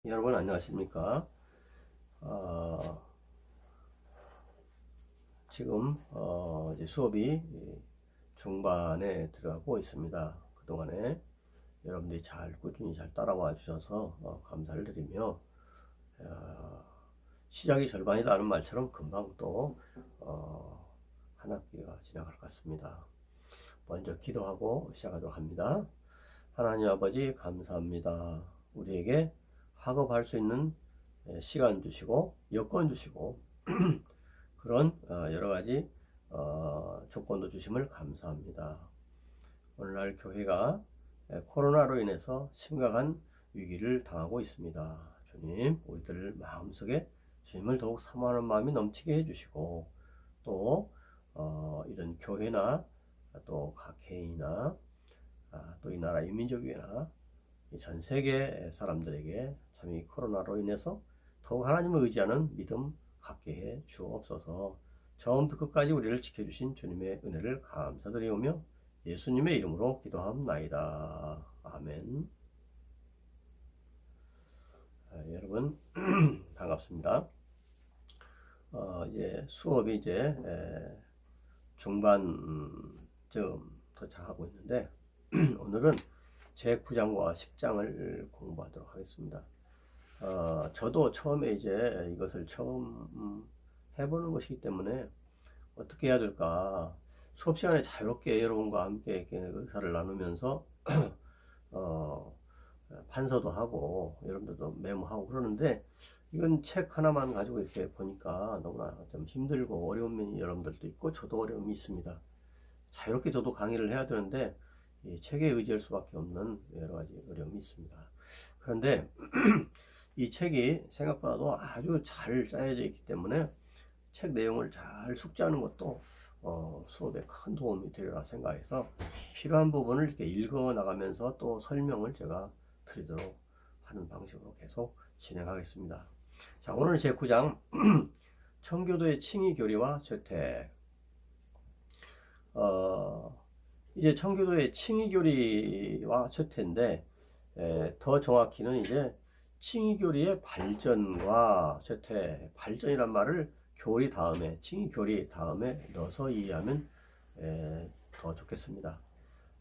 여러분 안녕하십니까? 어, 지금 이제 수업이 중반에 들어가고 있습니다. 그동안에 여러분들이 꾸준히 잘 따라와 주셔서 감사를 드리며 시작이 절반이라는 말처럼 금방 또 한 학기가 지나갈 것 같습니다. 먼저 기도하고 시작하도록 합니다. 하나님 아버지 감사합니다. 우리에게 학업할 수 있는 시간 주시고 여건 주시고 그런 여러 가지 조건도 주심을 감사합니다. 오늘날 교회가 코로나로 인해서 심각한 위기를 당하고 있습니다. 주님, 우리들 마음속에 주님을 더욱 사모하는 마음이 넘치게 해주시고 또 이런 교회나 또 각 개인이나 또 이 나라 인민족이나 전 세계 사람들에게 참 이 코로나로 인해서 더욱 하나님을 의지하는 믿음 갖게 해 주옵소서. 처음부터 끝까지 우리를 지켜주신 주님의 은혜를 감사드리오며 예수님의 이름으로 기도합나이다. 아멘. 여러분 반갑습니다. 이제 수업이 이제 중반쯤 도착하고 있는데 오늘은 제9장과 10장을 공부하도록 하겠습니다. 저도 처음에 이제 이것을 처음 해보는 것이기 때문에 어떻게 해야 될까 수업 시간에 자유롭게 여러분과 함께 의사를 나누면서 판서도 하고 여러분들도 메모하고 그러는데 이건 책 하나만 가지고 이렇게 보니까 너무나 좀 힘들고 어려운 여러분들도 있고 저도 어려움이 있습니다. 자유롭게 저도 강의를 해야 되는데 이 책에 의지할 수밖에 없는 여러 가지 어려움이 있습니다. 그런데 이 책이 생각보다도 아주 잘 짜여져 있기 때문에 책 내용을 잘 숙지하는 것도 수업에 큰 도움이 되리라 생각해서 필요한 부분을 이렇게 읽어 나가면서 또 설명을 제가 드리도록 하는 방식으로 계속 진행하겠습니다. 자, 오늘 제 9장 청교도의 칭의 교리와 죄택. 이제 청교도의 칭의 교리와 죄택인데 더 정확히는 이제 칭의 교리의 발전과 죄택. 발전이란 말을 교리 다음에 칭의 교리 다음에 넣어서 이해하면 더 좋겠습니다.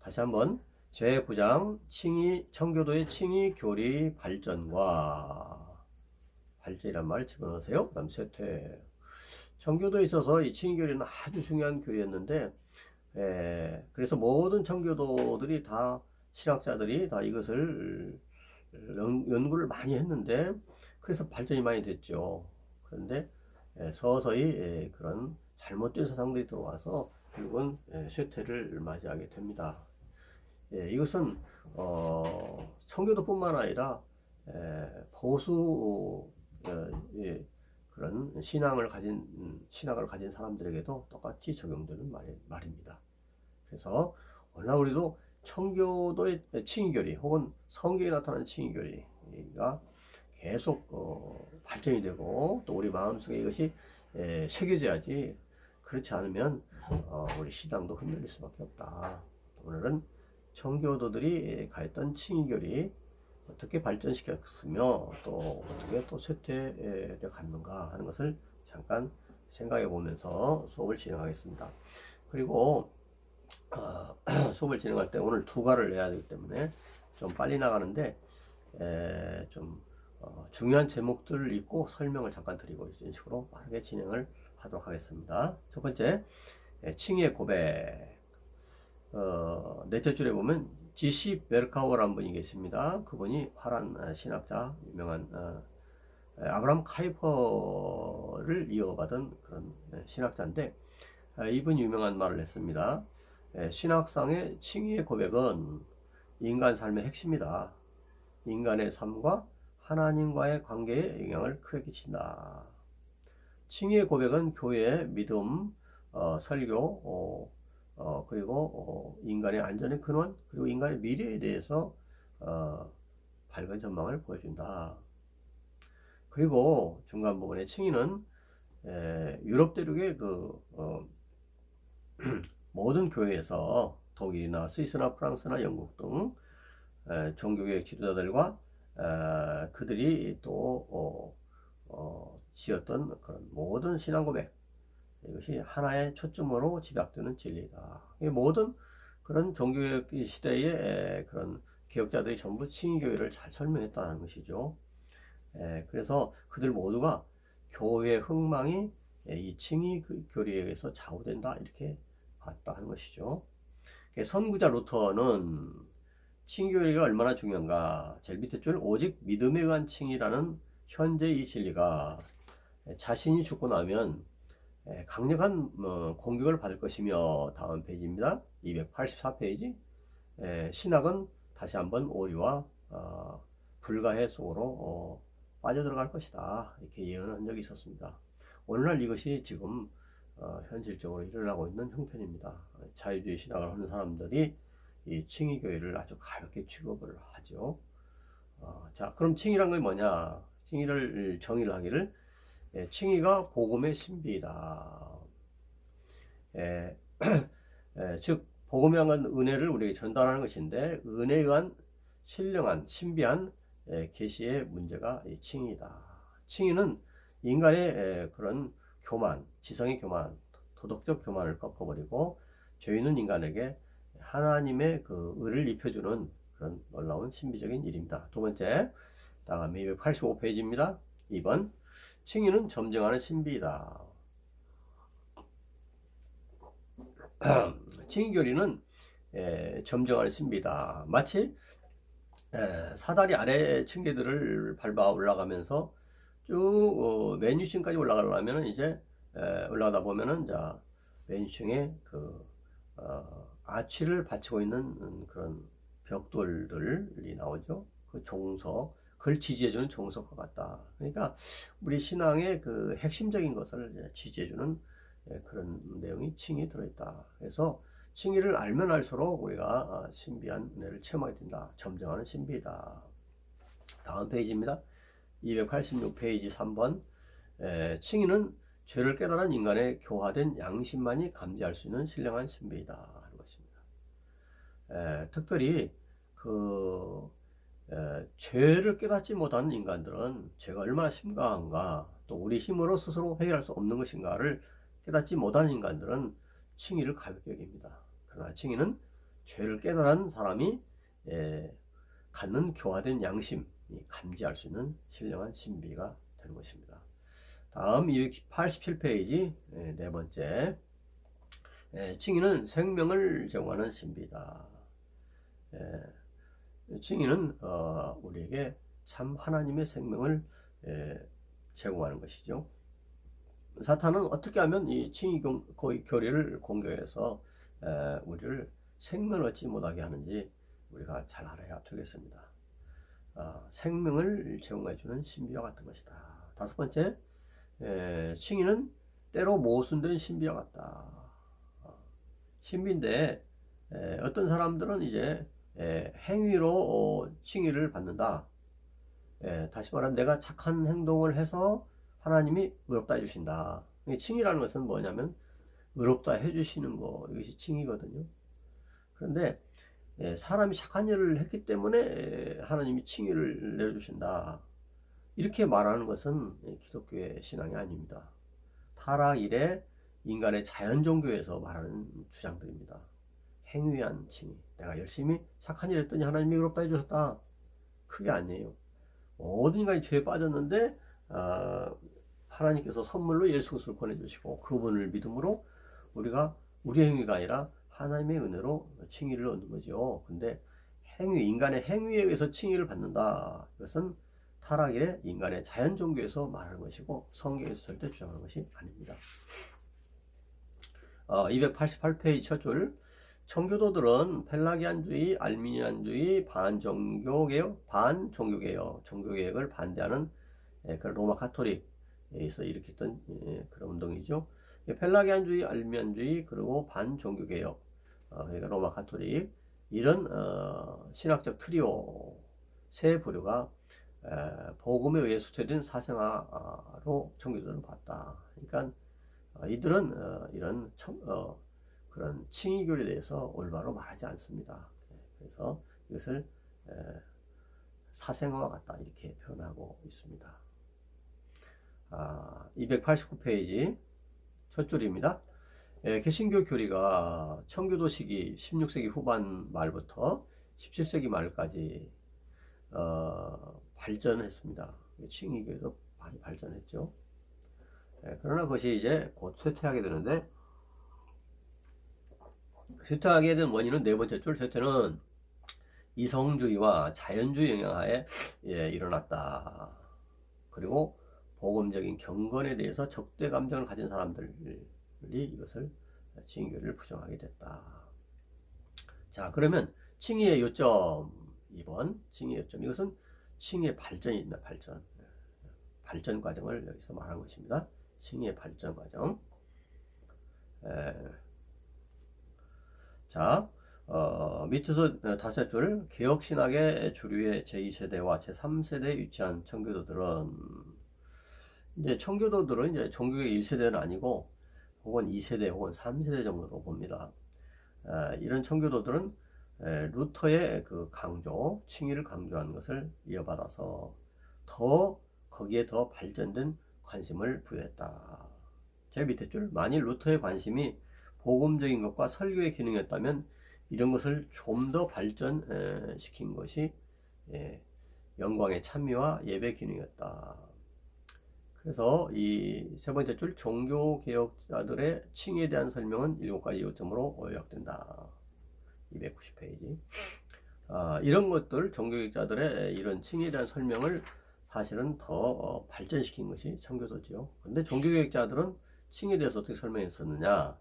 다시 한번 제9장 청교도의 칭의 교리 발전과 발전이란 말을 집어넣으세요. 그 다음 쇠퇴. 청교도에 있어서 이 칭의 교리는 아주 중요한 교리였는데 그래서 모든 청교도들이 다 신학자들이 다 이것을 연구를 많이 했는데 그래서 발전이 많이 됐죠. 그런데 서서히 그런 잘못된 사상들이 들어와서 결국은 쇠퇴를 맞이하게 됩니다. 이것은 청교도뿐만 아니라 보수 그런 신학을 가진 사람들에게도 똑같이 적용되는 말입니다. 그래서 오늘 우리도 청교도의 칭의교리 혹은 성경에 나타나는 칭의교리가 계속 발전이 되고 또 우리 마음속에 이것이 새겨져야지 그렇지 않으면 우리 신앙도 흔들릴 수밖에 없다. 오늘은 청교도들이 가했던 칭의교리 어떻게 발전시켰으며 또 어떻게 또 쇠퇴를 갖는가 하는 것을 잠깐 생각해 보면서 수업을 진행하겠습니다. 그리고 수업을 진행할 때 오늘 2가를 내야 되기 때문에 좀 빨리 나가는데 좀 중요한 제목들을 읽고 설명을 잠깐 드리고 이런 식으로 빠르게 진행을 하도록 하겠습니다. 첫 번째 칭의의 고백. 넷째 줄에 보면 지시 베르카워라는 분이 계십니다. 그분이 화란 신학자, 유명한 아브라함 카이퍼를 이어받은 그런 신학자인데 이분이 유명한 말을 했습니다. 신학상의 칭의의 고백은 인간 삶의 핵심이다. 인간의 삶과 하나님과의 관계에 영향을 크게 끼친다. 칭의의 고백은 교회의 믿음, 설교, 그리고 인간의 안전의 근원, 그리고 인간의 미래에 대해서 밝은 전망을 보여준다. 그리고 중간 부분의 칭의는 유럽 대륙의 모든 교회에서 독일이나 스위스나 프랑스나 영국 등 종교개혁 지도자들과 그들이 또 지었던 그런 모든 신앙 고백, 이것이 하나의 초점으로 집약되는 진리다. 모든 그런 종교개혁 시대의 그런 개혁자들이 전부 칭의교회를 잘 설명했다는 것이죠. 그래서 그들 모두가 교회의 흥망이 이 칭의교리에 의해서 좌우된다, 이렇게 봤다 하는 것이죠. 선구자 루터는 칭의교리가 얼마나 중요한가, 제일 밑에 줄 오직 믿음에 의한 칭의라는 현재 이 진리가 자신이 죽고 나면 강력한 공격을 받을 것이며, 다음 페이지입니다. 284페이지. 신학은 다시 한번 오류와 불가해 속으로 빠져들어갈 것이다, 이렇게 예언한 적이 있었습니다. 오늘날 이것이 지금 현실적으로 일어나고 있는 형편입니다. 자유주의 신학을 하는 사람들이 이 칭의교회를 아주 가볍게 취급을 하죠. 자, 그럼 칭의란 게 뭐냐? 칭의를 정의를 하기를, 칭의가 복음의 신비이다. 즉 복음이란 건 은혜를 우리에게 전달하는 것인데, 은혜에 의한 신령한 신비한 계시의 문제가 이 칭의다. 칭의는 인간의 그런 교만, 지성의 교만, 도덕적 교만을 꺾어버리고 죄 있는 인간에게 하나님의 그 의를 입혀주는 그런 놀라운 신비적인 일입니다. 두 번째, 다음에 285페이지입니다. 2번, 칭의는 점증하는 신비이다. 칭의교리는 점증하는 신비다. 마치 사다리 아래 층계들을 밟아 올라가면서 쭉 맨 위층까지 올라가려면 이제 올라가다 보면은 자 맨 위층에 그 아치를 받치고 있는 그런 벽돌들이 나오죠. 그 종석, 그걸 지지해주는 종석과 같다. 그러니까 우리 신앙의 그 핵심적인 것을 지지해주는 그런 내용이 칭이 들어있다. 그래서 칭의를 알면 알수록 우리가 신비한 은혜를 체험하게 된다. 점증하는 신비이다. 다음 페이지입니다. 286페이지 3번. 칭의는 죄를 깨달은 인간의 교화된 양심만이 감지할 수 있는 신령한 신비이다 하는 것입니다. 특별히 죄를 깨닫지 못하는 인간들은 죄가 얼마나 심각한가, 또 우리 힘으로 스스로 해결할 수 없는 것인가를 깨닫지 못하는 인간들은 칭의를 가볍게 여깁니다. 그러나 칭의는 죄를 깨달은 사람이 갖는 교화된 양심이 감지할 수 있는 신령한 신비가 되는 것입니다. 다음 287페이지 네 번째, 칭의는 생명을 제공하는 신비다. 칭의는 우리에게 참 하나님의 생명을 제공하는 것이죠. 사탄은 어떻게 하면 이 칭의 교리를 공격해서 우리를 생명을 얻지 못하게 하는지 우리가 잘 알아야 되겠습니다. 생명을 제공해주는 신비와 같은 것이다. 다섯 번째, 칭의는 때로 모순된 신비와 같다. 신비인데 어떤 사람들은 이제 행위로 칭의를 받는다. 다시 말하면 내가 착한 행동을 해서 하나님이 의롭다 해주신다. 칭의라는 것은 뭐냐면 의롭다 해주시는 거, 이것이 칭의거든요. 그런데 사람이 착한 일을 했기 때문에 하나님이 칭의를 내려주신다, 이렇게 말하는 것은 기독교의 신앙이 아닙니다. 타락 이래 인간의 자연 종교에서 말하는 주장들입니다. 행위한 칭의, 내가 열심히 착한 일을 했더니 하나님이 의롭다 해주셨다, 그게 아니에요. 모든 인간이 죄에 빠졌는데 하나님께서 선물로 예수 그리스도를 보내주시고 그분을 믿음으로 우리가 우리 행위가 아니라 하나님의 은혜로 칭의를 얻는 거죠. 근데 인간의 행위에 의해서 칭의를 받는다, 이것은 타락의 인간의 자연 종교에서 말하는 것이고 성경에서 절대 주장하는 것이 아닙니다. 288페이지 첫 줄, 청교도들은 펠라기안주의, 알미니안주의, 반종교개혁, 종교개혁을 반대하는 그런 로마 가톨릭에서 일으켰던 그런 운동이죠. 펠라기안주의, 알미니안주의, 그리고 반종교개혁, 그러니까 로마 가톨릭, 이런 신학적 트리오 세 부류가 복음에 의해 수퇴된 사생아로 청교도는 봤다. 그러니까 이들은 이런 그런 칭의교리에 대해서 올바로 말하지 않습니다. 그래서 이것을 사생아와 같다 이렇게 표현하고 있습니다. 289페이지 첫 줄입니다. 개신교 교리가 청교도 시기 16세기 후반 말부터 17세기 말까지 발전했습니다. 칭의교도 많이 발전했죠. 그러나 그것이 이제 곧 쇠퇴하게 되는데, 쇠퇴하게 된 원인은 네 번째 줄, 쇠퇴는 이성주의와 자연주의 영향하에 일어났다. 그리고 복음적인 경건에 대해서 적대 감정을 가진 사람들이 이것을 칭의교리를 부정하게 됐다. 자, 그러면 칭의의 요점 2번 칭의의 요점, 이것은 칭의의 발전입니다. 발전 과정을 여기서 말한 것입니다. 칭의의 발전 과정. 자, 밑에서 다섯 줄, 개혁신학의 주류의 제2세대와 제3세대에 위치한 청교도들은, 이제 청교도들은 이제 종교의 1세대는 아니고 혹은 2세대 혹은 3세대 정도로 봅니다. 이런 청교도들은 루터의 그 강조, 칭의를 강조하는 것을 이어받아서 거기에 더 발전된 관심을 부여했다. 제 밑에 줄, 만일 루터의 관심이 복음적인 것과 설교의 기능이었다면 이런 것을 좀 더 발전시킨 것이 영광의 찬미와 예배 기능이었다. 그래서 이 세 번째 줄, 종교개혁자들의 칭의에 대한 설명은 7가지 요점으로 요약된다. 290페이지. 이런 것들, 종교개혁자들의 이런 칭의에 대한 설명을 사실은 더 발전시킨 것이 청교도죠. 근데 종교개혁자들은 칭의에 대해서 어떻게 설명했었느냐?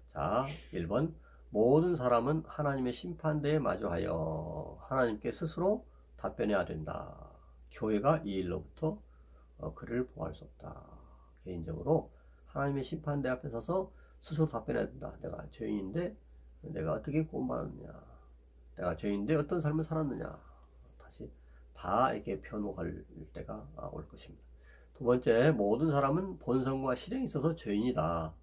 자, 1번, 모든 사람은 하나님의 심판대에 마주하여 하나님께 스스로 답변해야 된다. 교회가 이 일로부터 그를 보호할 수 없다. 개인적으로 하나님의 심판대 앞에 서서 스스로 답변해야 된다. 내가 죄인인데 내가 어떻게 구원받았느냐, 내가 죄인인데 어떤 삶을 살았느냐, 다시 다 이렇게 변호할 때가 올 것입니다. 두 번째, 모든 사람은 본성과 실행이 있어서 죄인이다.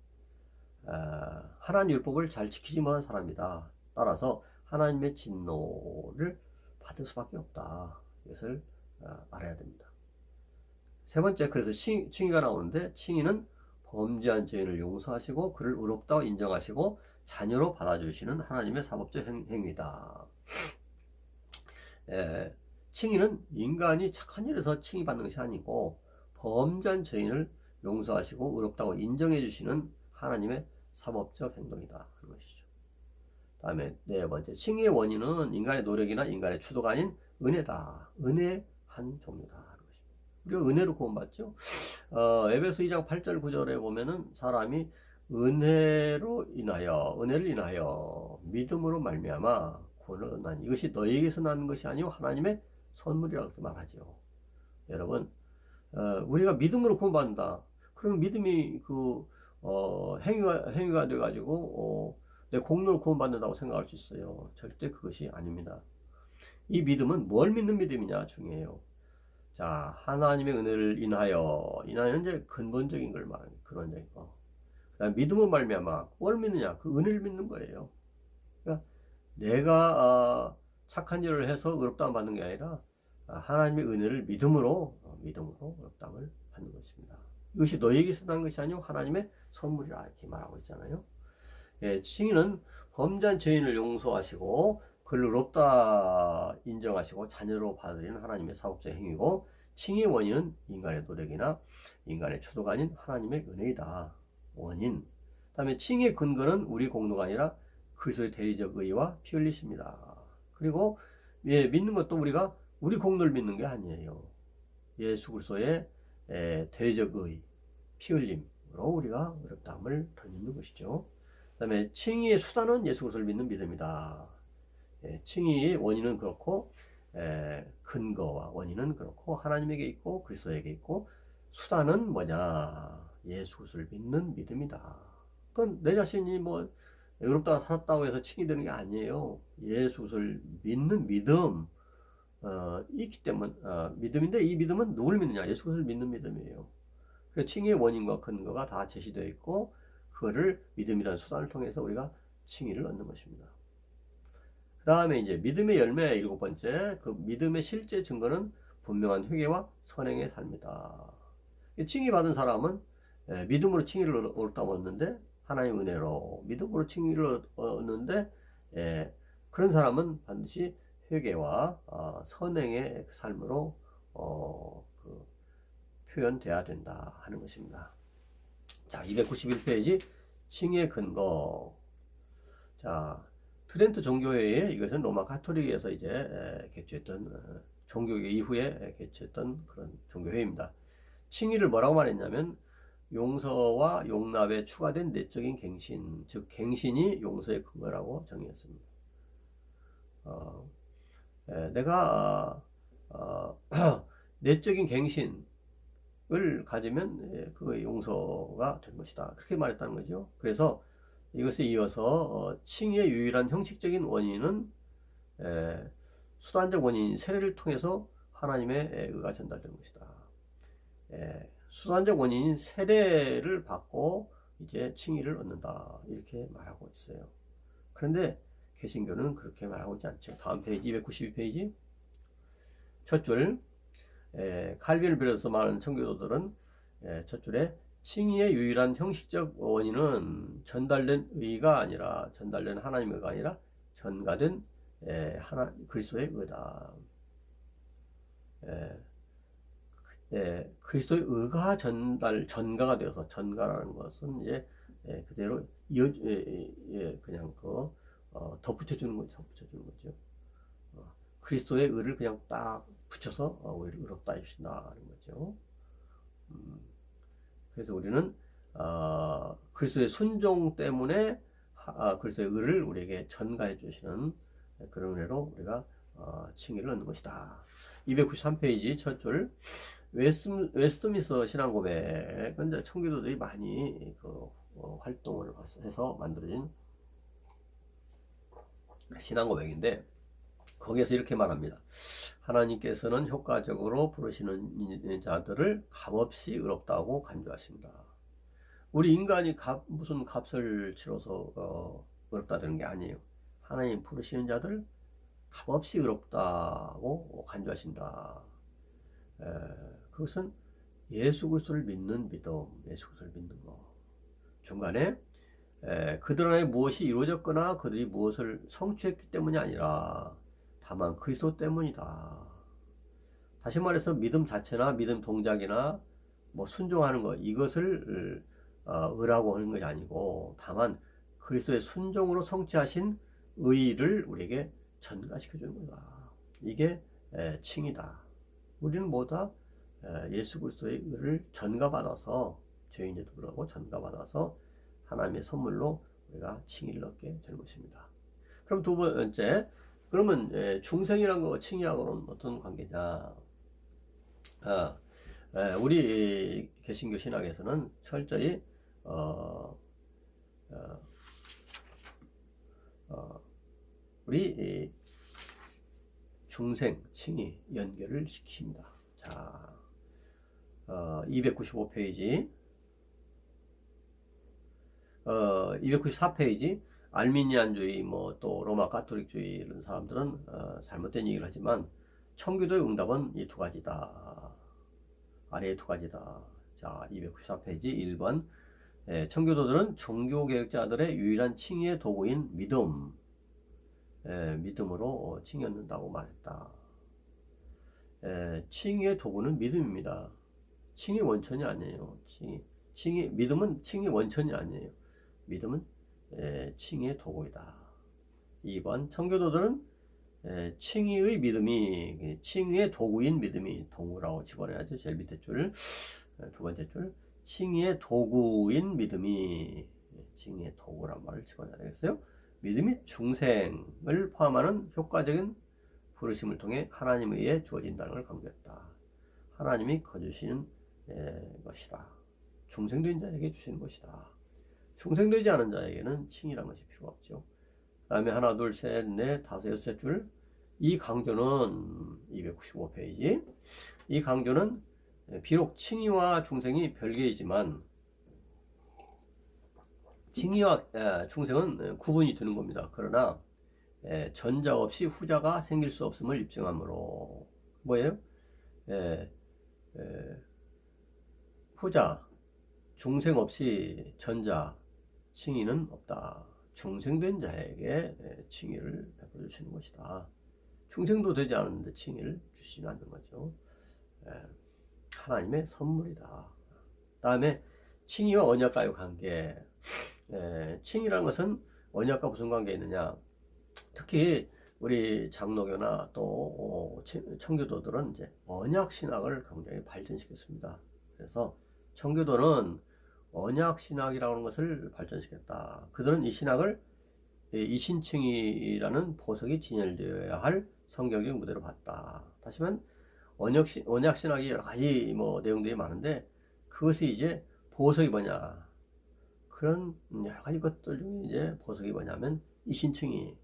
하나님 율법을 잘 지키지 못한 사람이다. 따라서 하나님의 진노를 받을 수밖에 없다. 이것을 알아야 됩니다. 세 번째, 그래서 칭의가 나오는데, 칭의는 범죄한 죄인을 용서하시고 그를 의롭다고 인정하시고 자녀로 받아주시는 하나님의 사법적 행위다. 칭의는 인간이 착한 일에서 칭의받는 것이 아니고 범죄한 죄인을 용서하시고 의롭다고 인정해 주시는 하나님의 사법적 행동이다 하는 것이죠. 다음에 네 번째, 칭의의 원인은 인간의 노력이나 인간의 추도가 아닌 은혜다. 은혜의 한 종류다 하는 것입니다. 우리가 은혜로 구원받죠. 에베소 2장 8절 9절에 보면은 사람이 은혜를 인하여 믿음으로 말미암아 구원을 얻나니 이것이 너희에게서 나는 것이 아니요 하나님의 선물이라고 그렇게 말하죠. 여러분, 우리가 믿음으로 구원받는다. 그러면 믿음이 행위가 돼가지고 내 공로로 구원받는다고 생각할 수 있어요. 절대 그것이 아닙니다. 이 믿음은 뭘 믿는 믿음이냐 중요해요. 자, 하나님의 은혜를 인하여는 이제 근본적인 걸 말하는 근원적인 거. 그다음 믿음을 말미암아 뭘 믿느냐? 그 은혜를 믿는 거예요. 그러니까 내가 착한 일을 해서 의롭다함을 받는 게 아니라 하나님의 은혜를 믿음으로 의롭다함을 받는 것입니다. 이것이 너에게서 난 것이 아니요 하나님의 선물이라 이렇게 말하고 있잖아요. 칭의는 범죄한 죄인을 용서하시고 그를 의롭다 인정하시고 자녀로 받으리는 하나님의 사법적 행위고, 칭의의 원인은 인간의 노력이나 인간의 추도가 아닌 하나님의 은혜이다. 원인. 다음에 칭의의 근거는 우리 공로가 아니라 그리스도의 대리적 의와 피 흘리십니다. 그리고 믿는 것도 우리가 우리 공로를 믿는 게 아니에요. 예수 그리스도의 대리적 의, 피 흘림으로 우리가 의롭다함을 얻는 것이죠. 그 다음에 칭의의 수단은 예수 그리스도를 믿는 믿음이다. 칭의의 원인은 그렇고 근거와 원인은 그렇고 하나님에게 있고 그리스도에게 있고, 수단은 뭐냐? 예수 그리스도를 믿는 믿음이다. 그건 내 자신이 뭐 의롭다 살았다고 해서 칭의 되는 게 아니에요. 예수 그리스도를 믿는 믿음 있기 때문에 믿음인데, 이 믿음은 누굴 믿느냐? 예수 그리스도를 믿는 믿음이에요. 그래서 칭의의 원인과 근거가 다 제시되어 있고 그거를 믿음이라는 수단을 통해서 우리가 칭의를 얻는 것입니다. 그 다음에 이제 믿음의 열매 일곱 번째, 그 믿음의 실제 증거는 분명한 회개와 선행의 삶이다. 칭의 받은 사람은 믿음으로 칭의를 얻었는데 하나님 은혜로 믿음으로 칭의를 얻는데 그런 사람은 반드시 회개와 선행의 삶으로 그 표현돼야 된다 하는 것입니다. 자, 291페이지 칭의의 근거. 자, 트렌트 종교회에 이것은 로마 가톨릭에서 이제 개최했던 종교회 이후에 개최했던 그런 종교회입니다. 칭의를 뭐라고 말했냐면 용서와 용납에 추가된 내적인 갱신, 즉 갱신이 용서의 근거라고 정의했습니다. 내가 내적인 갱신을 가지면 그 용서가 된 것이다. 그렇게 말했다는 거죠. 그래서 이것에 이어서 칭의의 유일한 형식적인 원인은 수단적 원인인 세례를 통해서 하나님의 의가 전달되는 것이다. 수단적 원인인 세례를 받고 이제 칭의를 얻는다 이렇게 말하고 있어요. 그런데 개신교는 그렇게 말하고 있지 않죠. 다음 페이지 292페이지 첫 줄, 칼빈을 비롯해서 많은 청교도들은 첫 줄에 칭의의 유일한 형식적 원인은 전달된 의가 아니라 전달된 하나님의 의가 아니라 전가된 그리스도의 의다. 그리스도의 의가 전가가 되어서 전가라는 것은 이제 그대로 그냥 덧붙여 주는 거죠. 그리스도의 의를 그냥 딱 붙여서 우리를 의롭다 해주신다는 거죠. 그래서 우리는 그리스도의 순종 때문에 그리스도의 의를 우리에게 전가해 주시는 그런 은혜로 우리가 칭의를 얻는 것이다. 293페이지 첫 줄, 웨스트민스터 신앙고백. 근데 청교도들이 많이 활동을 해서 만들어진 신앙고백인데 거기에서 이렇게 말합니다. 하나님께서는 효과적으로 부르시는 자들을 값없이 의롭다고 간주하십니다. 우리 인간이 무슨 값을 치러서 의롭다 되는 게 아니에요. 하나님 부르시는 자들 값없이 의롭다고 간주하신다. 그것은 예수 그리스도를 믿는 믿음, 예수 그리스도를 믿는 거. 중간에 그들 안에 무엇이 이루어졌거나 그들이 무엇을 성취했기 때문이 아니라 다만 그리스도 때문이다. 다시 말해서 믿음 자체나 믿음 동작이나 뭐 순종하는 것 이것을 의라고 하는 것이 아니고 다만 그리스도의 순종으로 성취하신 의를 우리에게 전가시켜 주는 거다. 이게 칭이다. 우리는 뭐다? 예수 그리스도의 의를 전가받아서 죄인에도 불구하고 전가받아서 하나님의 선물로 우리가 칭의를 얻게 되는 것입니다. 그럼 두 번째, 그러면 중생이란 거 칭의하고는 어떤 관계냐? 우리 개신교 신학에서는 철저히 우리 중생 칭의 연결을 시킵니다. 자, 295페이지 294페이지 알미니안주의 또 로마 가톨릭주의 이런 사람들은 잘못된 얘기를 하지만 청교도의 응답은 이 두 가지다. 아래의 두 가지다. 자, 294페이지 1번 청교도들은 종교개혁자들의 유일한 칭의의 도구인 믿음으로 칭의 얻는다고 말했다. 칭의의 도구는 믿음입니다. 칭의 원천이 아니에요. 믿음은 칭의 원천이 아니에요. 믿음은 칭의의 도구이다. 2번 청교도들은 칭의의 믿음이 칭의의 도구인 믿음이 도구라고 집어넣어야죠. 제일 밑에 줄 두 번째 줄 칭의의 도구인 믿음이 칭의의 도구란 말을 집어넣어야 되겠어요. 믿음이 중생을 포함하는 효과적인 부르심을 통해 하나님에 의해 주어진다는 걸 강조했다. 하나님이 거주시는 것이다. 중생된 자에게 주시는 것이다. 중생되지 않은 자에게는 칭의란 것이 필요가 없죠. 그 다음에 하나, 둘, 셋, 넷, 다섯, 여섯 줄. 이 강조는 295페이지. 이 강조는 비록 칭의와 중생이 별개이지만 칭의와 중생은 구분이 되는 겁니다. 그러나 전자 없이 후자가 생길 수 없음을 입증하므로 뭐예요? 예, 예, 후자 중생 없이 전자 칭의는 없다. 중생된 자에게 칭의를 베풀어 주시는 것이다. 중생도 되지 않았는데 칭의를 주시지 않는 거죠. 하나님의 선물이다. 다음에 칭의와 언약과의 관계. 칭의라는 것은 언약과 무슨 관계가 있느냐? 특히 우리 장로교나 또 청교도들은 이제 언약 신학을 굉장히 발전시켰습니다. 그래서 청교도는 언약 신학이라고 하는 것을 발전시켰다. 그들은 이 신학을 이신칭의라는 보석이 진열되어야 할 성경적 무대로 봤다. 다시 말하면 언약 신학이 여러 가지 뭐 내용들이 많은데 그것이 이제 보석이 뭐냐? 그런 여러 가지 것들 중에 이제 보석이 뭐냐면 이신칭의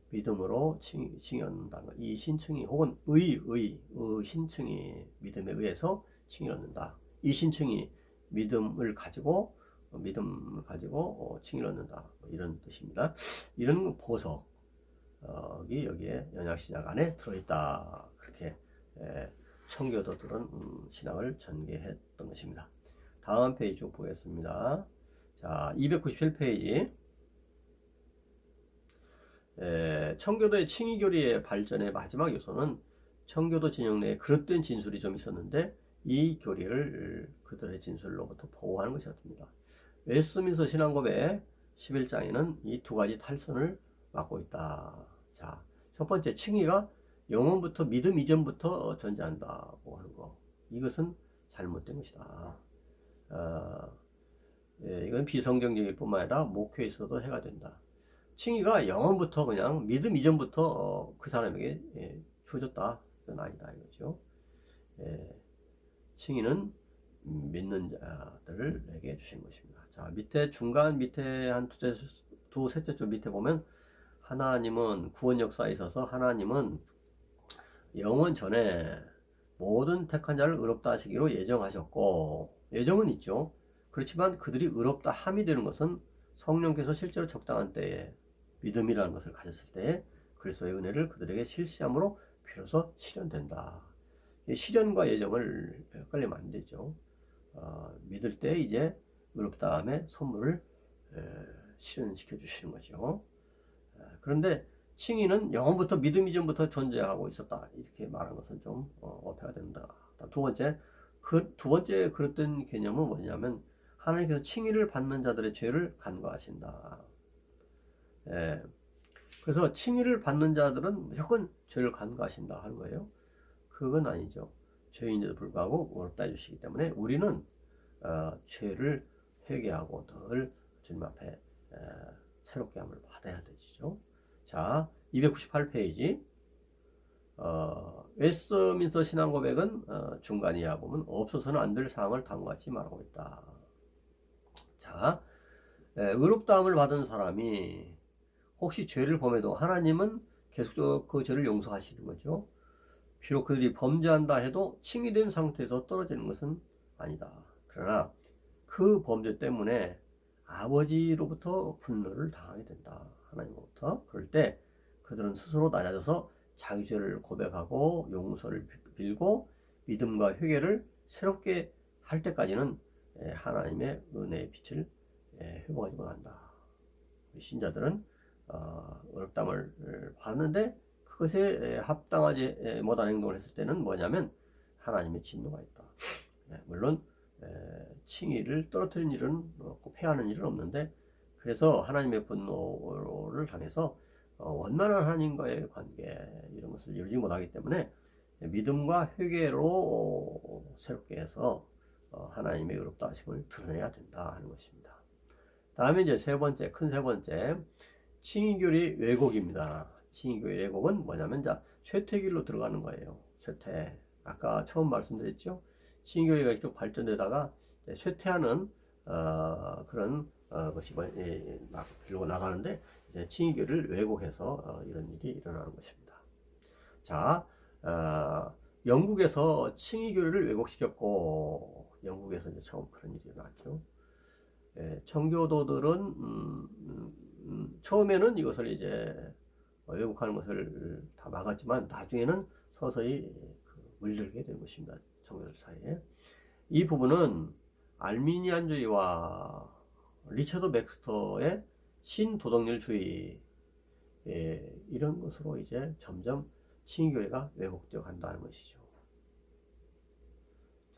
믿음으로 칭의 얻는다는 것. 이신칭의 혹은 의신칭의 믿음에 의해서 칭의 얻는다. 이신칭의 믿음을 가지고 칭의를 얻는다. 뭐 이런 뜻입니다. 이런 보석이 여기에 연약신약 안에 들어있다. 그렇게 청교도들은 신학을 전개했던 것입니다. 다음 페이지 쭉 보겠습니다. 자, 297페이지. 청교도의 칭의교리의 발전의 마지막 요소는 청교도 진영 내에 그릇된 진술이 좀 있었는데 이 교리를 그들의 진술로부터 보호하는 것이었습니다. 웨스트민스터 신앙고백 11장에는 이 두 가지 탈선을 맡고 있다. 자, 첫 번째 칭의가 영혼부터 믿음 이전부터 존재한다고 하는 거. 이것은 잘못된 것이다. 이건 비성경적일 뿐만 아니라 목회에 있어도 해가 된다. 칭의가 영혼부터 그냥 믿음 이전부터 그 사람에게 주어졌다. 이건 아니다 이거죠. 칭의는 믿는 자들에게 주신 것입니다. 자, 밑에 한 두셋째 줄 밑에 보면 하나님은 구원 역사에 있어서 하나님은 영원 전에 모든 택한 자를 의롭다 하시기로 예정하셨고, 예정은 있죠. 그렇지만 그들이 의롭다 함이 되는 것은 성령께서 실제로 적당한 때에 믿음이라는 것을 가졌을 때에 그리스도의 은혜를 그들에게 실시함으로 비로소 실현된다. 실현과 예정을 헷갈리면 안 되죠. 믿을 때 이제 의롭다함의 선물을 실현시켜 주시는 거죠. 그런데 칭의는 영원부터 믿음 이전부터 존재하고 있었다. 이렇게 말한 것은 좀 어폐가 된다. 두 번째 그랬던 개념은 뭐냐면 하나님께서 칭의를 받는 자들의 죄를 간과하신다. 그래서 칭의를 받는 자들은 무조건 죄를 간과하신다 하는 거예요. 그건 아니죠. 죄인에도 불구하고 의롭다 해주시기 때문에 우리는 죄를 회개하고 늘 주님 앞에 새롭게 함을 받아야 되죠. 자, 298페이지. 웨스트민스터 신앙고백은 중간 이하 보면 없어서는 안 될 사항을 다음과 같이 말하고 있다. 자, 의롭다함을 받은 사람이 혹시 죄를 범해도 하나님은 계속적으로 그 죄를 용서하시는 거죠. 비록 그들이 범죄한다 해도 칭의된 상태에서 떨어지는 것은 아니다. 그러나 그 범죄 때문에 아버지로부터 분노를 당하게 된다. 하나님으로부터. 그럴 때 그들은 스스로 낮아져서 자기 죄를 고백하고 용서를 빌고 믿음과 회개를 새롭게 할 때까지는 하나님의 은혜의 빛을 회복하지 못한다. 신자들은 의롭다함을 받았는데 그것에 합당하지 못한 행동을 했을 때는 뭐냐면 하나님의 진노가 있다. 물론 칭의를 떨어뜨리는 일은 없고 폐하는 일은 없는데 그래서 하나님의 분노를 당해서 원만한 하나님과의 관계 이런 것을 이루지 못하기 때문에 믿음과 회개로 새롭게 해서 하나님의 의롭다 하심을 드러내야 된다 하는 것입니다. 다음에 이제 큰 세 번째 칭의교리 왜곡입니다. 칭의교리 왜곡은 뭐냐면 자 쇠퇴길로 들어가는 거예요. 쇠퇴. 아까 처음 말씀드렸죠. 칭의교리가 쭉 발전되다가 쇠퇴하는 그런 것이 막 들고 나가는데 이제 칭의교리를 왜곡해서 이런 일이 일어나는 것입니다. 자, 영국에서 칭의교리를 왜곡시켰고 영국에서 이제 처음 그런 일이 일어났죠. 청교도들은 처음에는 이것을 이제 왜곡하는 것을 다 막았지만 나중에는 서서히 물들게 된 것입니다. 청교도들 사이에. 이 부분은 알미니안주의와 리처드 맥스터의 신도덕률주의 이런 것으로 이제 점점 칭의교리가 왜곡되어 간다는 것이죠.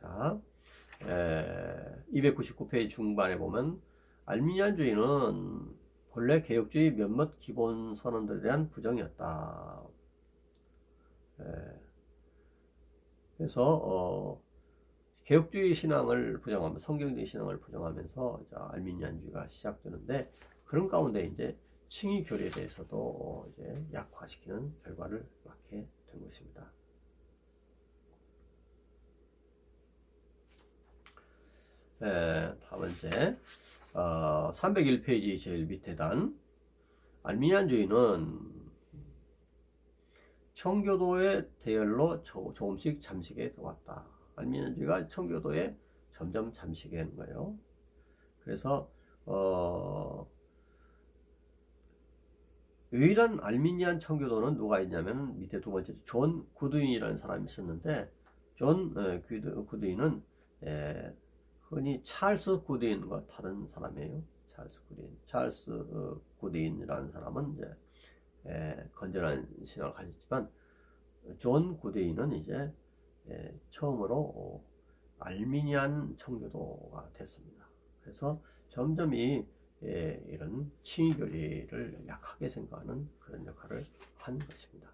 자, 299페이지 중반에 보면 알미니안주의는 본래 개혁주의 몇몇 기본 선언들에 대한 부정이었다. 그래서 개혁주의 신앙을 부정하면 성경주의 신앙을 부정하면서 알미니안주의가 시작되는데 그런 가운데 이제 칭의 교리에 대해서도 이제 약화시키는 결과를 낳게 된 것입니다. 다음 번째 301페이지 제일 밑에 단 알미니안주의는 청교도의 대열로 조금씩 잠식에 들어왔다. 알미니안주의가 청교도에 점점 잠식해 하는 거예요. 그래서 유일한 알미니안 청교도는 누가 있냐면 밑에 두 번째 존 구드윈이라는 사람이 있었는데 존 구드윈은 흔히 찰스 구드윈과 다른 사람이에요. 찰스 구드윈이라는 사람은 이제 건전한 신앙을 가졌지만 존 구드윈은 이제 처음으로 알미니안 청교도가 됐습니다. 그래서 점점 이런 칭의교리를 약하게 생각하는 그런 역할을 한 것입니다.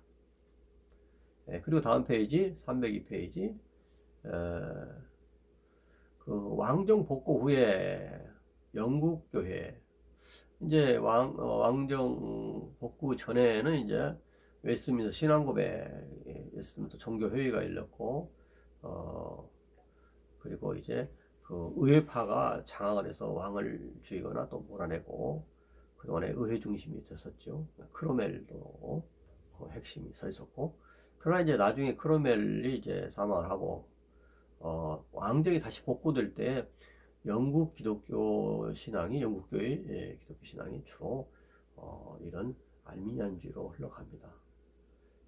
그리고 다음 페이지 302페이지 그 왕정 복고 후에 영국 교회 이제 왕정 복구 전에는 이제 웨스트민스터 신앙고백, 웨스트민스터 정교회의가 열렸고, 그리고 이제 그 의회파가 장악을 해서 왕을 죽이거나 또 몰아내고, 그동안에 의회 중심이 됐었죠. 크로멜도 그 핵심이 서 있었고, 그러나 이제 나중에 크로멜이 이제 사망을 하고, 왕정이 다시 복구될 때 영국 기독교 신앙이 영국교의 기독교 신앙이 주로 이런 알미니안주의로 흘러갑니다.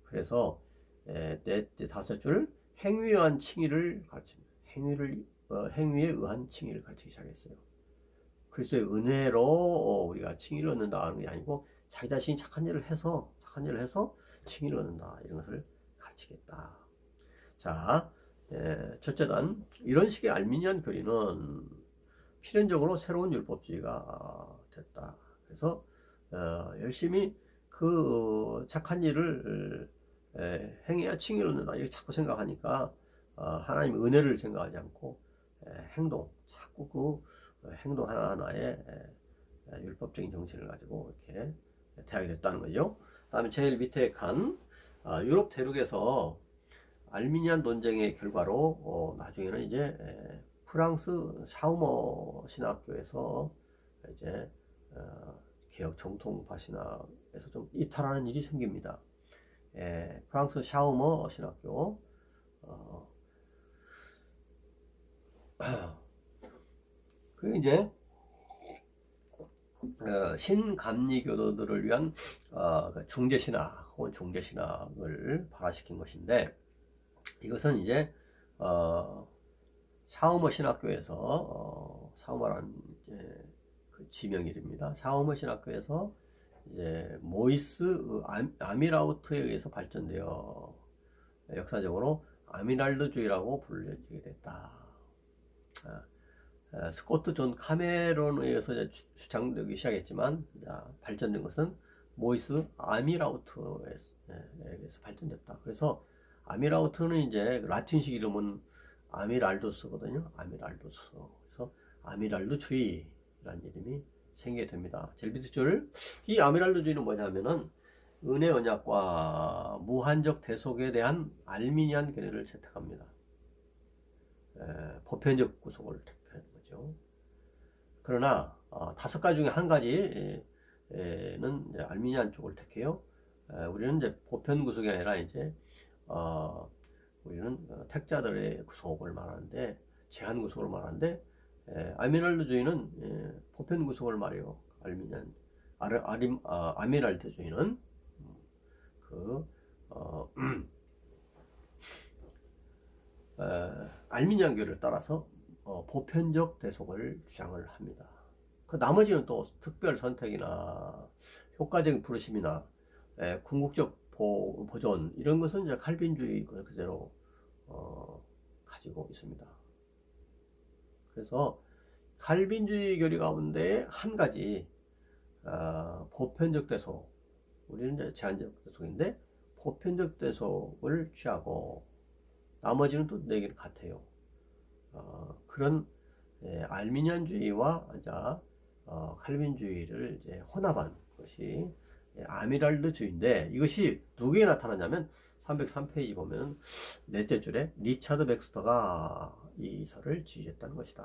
그래서 다섯 줄 행위에 의한 칭의를 가르칩니다. 행위에 의한 칭의를 가르치기 시작했어요. 그리스도의 은혜로 우리가 칭의를 얻는다는 게 아니고 자기 자신이 착한 일을 해서 칭의를 얻는다 이런 것을 가르치겠다. 자, 첫째 단 이런 식의 알미니안 교리는 필연적으로 새로운 율법주의가 됐다. 그래서 열심히 그 착한 일을 행해야 칭의를 얻는다 이렇게 자꾸 생각하니까 하나님의 은혜를 생각하지 않고 자꾸 그 행동 하나하나에 율법적인 정신을 가지고 이렇게 대하게 됐다는 거죠. 다음에 제일 밑에 간 유럽 대륙에서 알미니안 논쟁의 결과로 나중에는 이제 프랑스 샤우머 신학교에서 이제 개혁 정통파 신학에서 좀 이탈하는 일이 생깁니다. 프랑스 샤우머 신학교 그 이제 신감리교도들을 위한 중재신학 혹은 중재신학을 발화시킨 것인데 이것은 이제 샤우머 신학교에서 샤우머라는 이제 그 지명 이름입니다. 샤우머 신학교에서 이제 모이스 아미라우트에 의해서 발전되어 역사적으로 아미랄드주의라고 불려지게 됐다. 스코트 존 카메론에 의해서 주창되기 시작했지만 발전된 것은 모이스 아미라우트에 의해서 발전됐다. 그래서 아미라우트는 이제 라틴식 이름은 아미랄도스거든요. 아미랄도스. 그래서 아미랄드주의라는 이름이 생기게 됩니다. 제일 밑에 줄, 이 아미랄드주의는 뭐냐면은 은혜 언약과 무한적 대속에 대한 알미니안 견해를 채택합니다. 보편적 구속을 택하는 거죠. 그러나 다섯 가지 중에 한 가지는 알미니안 쪽을 택해요. 우리는 이제 보편 구속이 아니라 이제 우리는 택자들의 구속을 말하는데 제한 구속을 말하는데 아미랄드주의는 보편 구속을 말해요. 아미랄드주의는 그 알미니안교를 따라서 보편적 대속을 주장을 합니다. 그 나머지는 또 특별 선택이나 효과적인 부르심이나 궁극적 보존 이런 것은 이제 칼빈주의 그대로 가지고 있습니다. 그래서 칼빈주의 교리 가운데 한 가지 보편적 대속, 우리는 이제 제한적 대속인데 보편적 대속을 취하고 나머지는 또 네 개는 같아요. 그런 알미니안주의와 칼빈주의를 이제 혼합한 것이 아미랄드주의인데, 이것이 누구에 나타나냐면 303페이지 보면 넷째 줄에 리차드 백스터가 이 설을 지지했다는 것이다.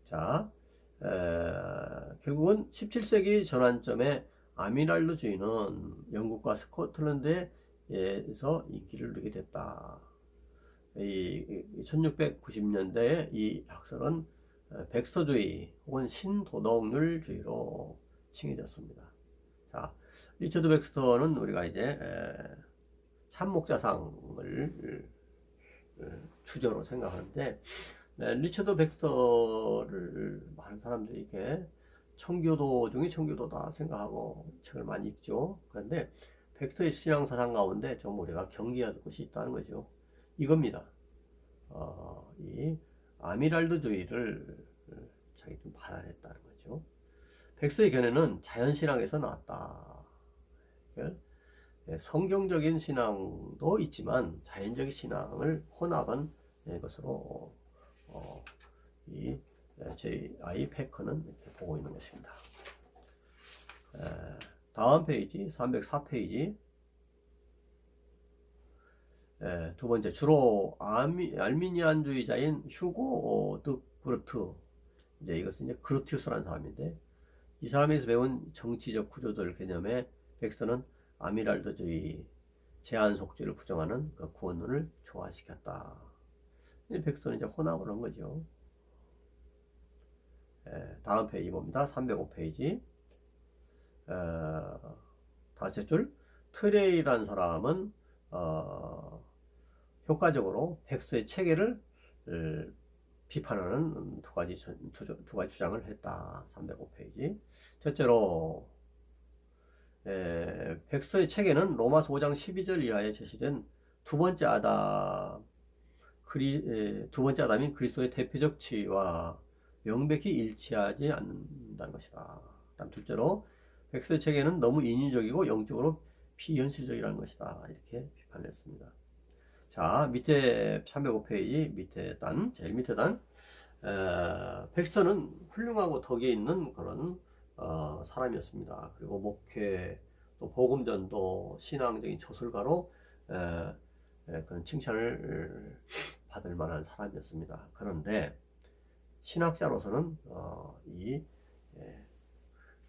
자, 결국은 17세기 전환점에 아미랄드주의는 영국과 스코틀랜드에서 인기를 누리게 됐다. 이 1690년대에 이 학설은 백서주의 혹은 신도덕률주의로 칭해졌습니다. 자, 리처드 백스터는 우리가 이제 참목자상을 주저로 생각하는데, 리처드 백스터를 많은 사람들이 이렇게 청교도 중에 청교도다 생각하고 책을 많이 읽죠. 그런데 백스터의 신앙사상 가운데 좀 우리가 경계해야 할 것이 있다는 거죠. 이겁니다. 이 아미랄드주의를 자기 좀 받아냈다는 거죠. 백서의 견해는 자연신앙에서 나왔다. 성경적인 신앙도 있지만 자연적인 신앙을 혼합한 것으로 이 J.I. 패커는 이렇게 보고 있는 것입니다. 다음 페이지 304페이지 두 번째, 주로 알미니안주의자인 휴고 드 그루트, 이제 이것은 이제 그루티우스라는 사람인데, 이 사람에서 배운 정치적 구조들 개념에 백서는 아미랄드주의, 제한속죄를 부정하는 그 구원론을 조화시켰다. 백서는 이제 혼합을 한 거죠. 다음 페이지 봅니다. 305페이지. 다섯째 줄, 트레이라는 사람은 효과적으로 백서의 체계를 비판하는 두 가지 주장을 했다. 305페이지. 첫째로, 백서의 체계는 로마서 5장 12절 이하에 제시된 두 번째 아담인 그리스도의 대표적 지위와 명백히 일치하지 않는다는 것이다. 다음 둘째로, 백서의 체계는 너무 인위적이고 영적으로 비현실적이라는 것이다. 이렇게 비판을 했습니다. 자, 밑에 305페이지 밑에 단, 제일 밑에 단, 백서는 훌륭하고 덕에 있는 그런 사람이었습니다. 그리고 목회, 또 복음전도, 신앙적인 저술가로 그런 칭찬을 받을 만한 사람이었습니다. 그런데 신학자로서는